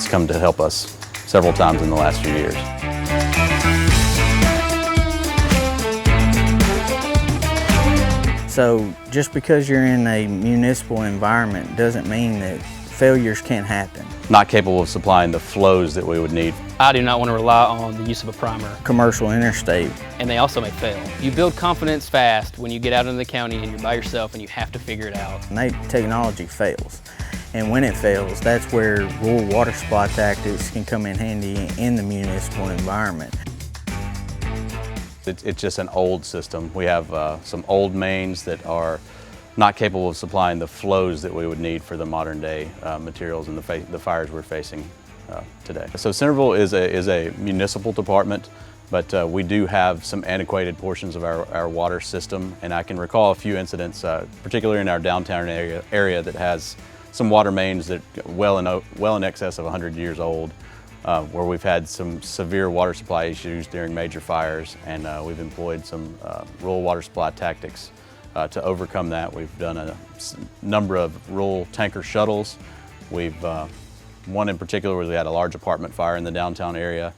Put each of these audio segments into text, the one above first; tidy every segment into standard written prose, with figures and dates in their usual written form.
It's come to help us several times in the last few years. So just because you're in a municipal environment doesn't mean that failures can't happen. Not capable of supplying the flows that we would need. I do not want to rely on the use of a primer. Commercial interstate. And they also may fail. You build confidence fast when you get out into the county and you're by yourself and you have to figure it out. Technology fails. And when it fails, that's where rural water supply tactics can come in handy in the municipal environment. It's just an old system. We have some old mains that are not capable of supplying the flows that we would need for the modern day materials and the fires we're facing today. So Centerville is a municipal department, but we do have some antiquated portions of our water system, and I can recall a few incidents, particularly in our downtown area that has some water mains that well in excess of 100 years old, where we've had some severe water supply issues during major fires, and we've employed some rural water supply tactics to overcome that. We've done a number of rural tanker shuttles. We've one in particular where we had a large apartment fire in the downtown area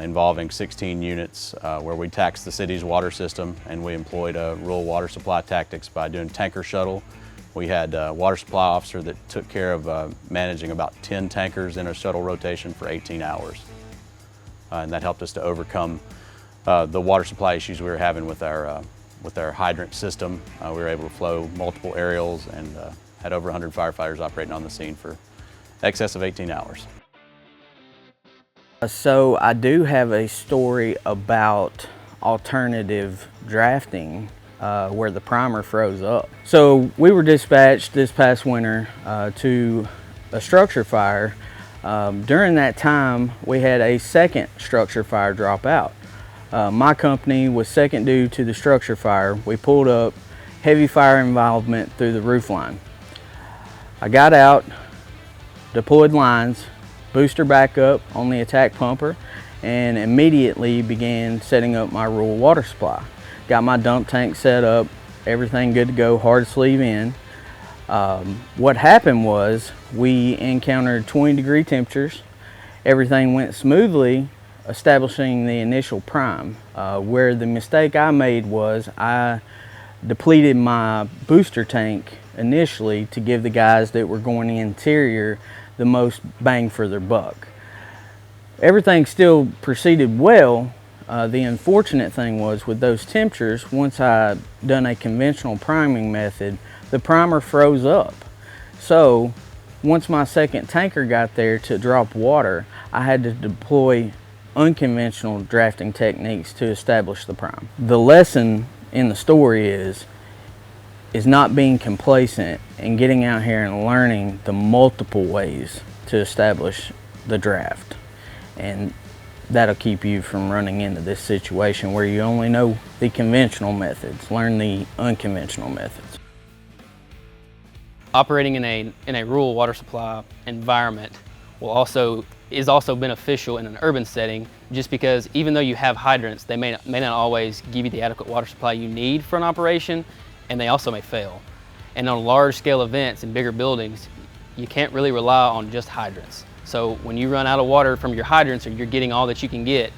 involving 16 units where we taxed the city's water system, and we employed rural water supply tactics by doing tanker shuttle. We had a water supply officer that took care of managing about 10 tankers in a shuttle rotation for 18 hours. And that helped us to overcome the water supply issues we were having with our hydrant system. We were able to flow multiple aerials and had over 100 firefighters operating on the scene for excess of 18 hours. So I do have a story about alternative drafting where the primer froze up. So we were dispatched this past winter to a structure fire. During that time, we had a second structure fire drop out. My company was second due to the structure fire. We pulled up, heavy fire involvement through the roof line. I got out, deployed lines, booster back up on the attack pumper, and immediately began setting up my rural water supply. Got my dump tank set up, everything good to go, hard sleeve in. What happened was we encountered 20-degree temperatures. Everything went smoothly, establishing the initial prime. Where the mistake I made was I depleted my booster tank initially to give the guys that were going the interior the most bang for their buck. Everything still proceeded well. The unfortunate thing was with those temperatures, once I done a conventional priming method, the primer froze up. So once my second tanker got there to drop water, I had to deploy unconventional drafting techniques to establish the prime. The lesson in the story is not being complacent and getting out here and learning the multiple ways to establish the draft. And that'll keep you from running into this situation where you only know the conventional methods. Learn the unconventional methods. Operating in a rural water supply environment is also beneficial in an urban setting, just because even though you have hydrants, they may not always give you the adequate water supply you need for an operation, and they also may fail. And on large scale events in bigger buildings, you can't really rely on just hydrants. So when you run out of water from your hydrants or you're getting all that you can get,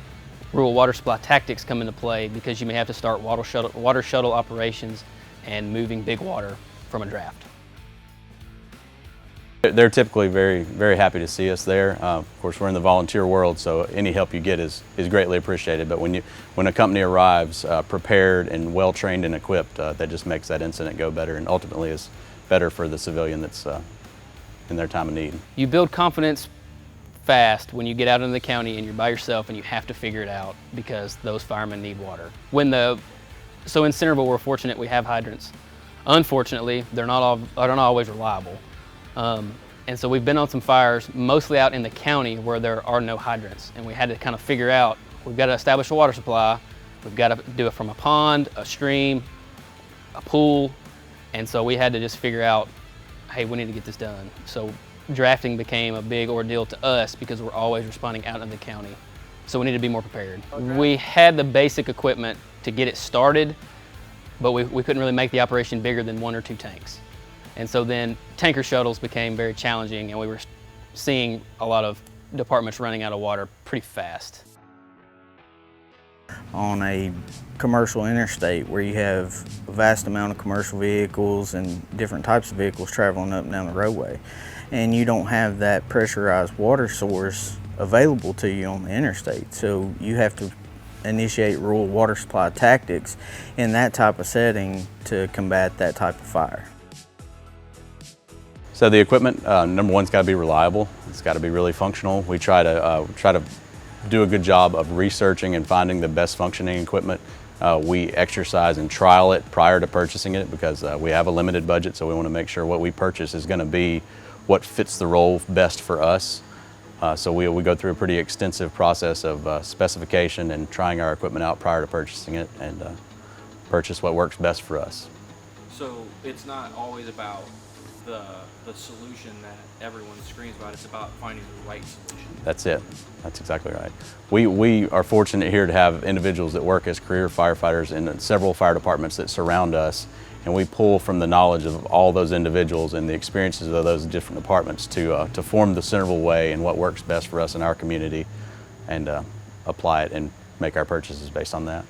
rural water supply tactics come into play, because you may have to start water shuttle operations and moving big water from a draft. They're typically very, very happy to see us there. Of course, we're in the volunteer world, so any help you get is greatly appreciated. But when a company arrives prepared and well-trained and equipped, that just makes that incident go better, and ultimately is better for the civilian that's in their time of need. You build confidence fast when you get out into the county and you're by yourself and you have to figure it out, because those firemen need water. So in Centerville, we're fortunate we have hydrants. Unfortunately, they're not always reliable. And so we've been on some fires, mostly out in the county where there are no hydrants. And we had to kind of figure out, we've got to establish a water supply. We've got to do it from a pond, a stream, a pool. And so we had to just figure out, hey, we need to get this done. So drafting became a big ordeal to us because we're always responding out in the county. So we need to be more prepared. Okay. We had the basic equipment to get it started, but we couldn't really make the operation bigger than 1 or 2 tanks. And so then tanker shuttles became very challenging, and we were seeing a lot of departments running out of water pretty fast. On a commercial interstate where you have a vast amount of commercial vehicles and different types of vehicles traveling up and down the roadway, and you don't have that pressurized water source available to you on the interstate, so you have to initiate rural water supply tactics in that type of setting to combat that type of fire. So the equipment, number one's got to be reliable. It's got to be really functional. We try to do a good job of researching and finding the best functioning equipment. We exercise and trial it prior to purchasing it because we have a limited budget, so we want to make sure what we purchase is going to be what fits the role best for us. So we go through a pretty extensive process of specification and trying our equipment out prior to purchasing it, and purchase what works best for us. So it's not always about the solution that everyone screams about, it's about finding the right solution. That's it. That's exactly right. We are fortunate here to have individuals that work as career firefighters in several fire departments that surround us, and we pull from the knowledge of all those individuals and the experiences of those different departments to form the Centerville way and what works best for us in our community, and apply it and make our purchases based on that.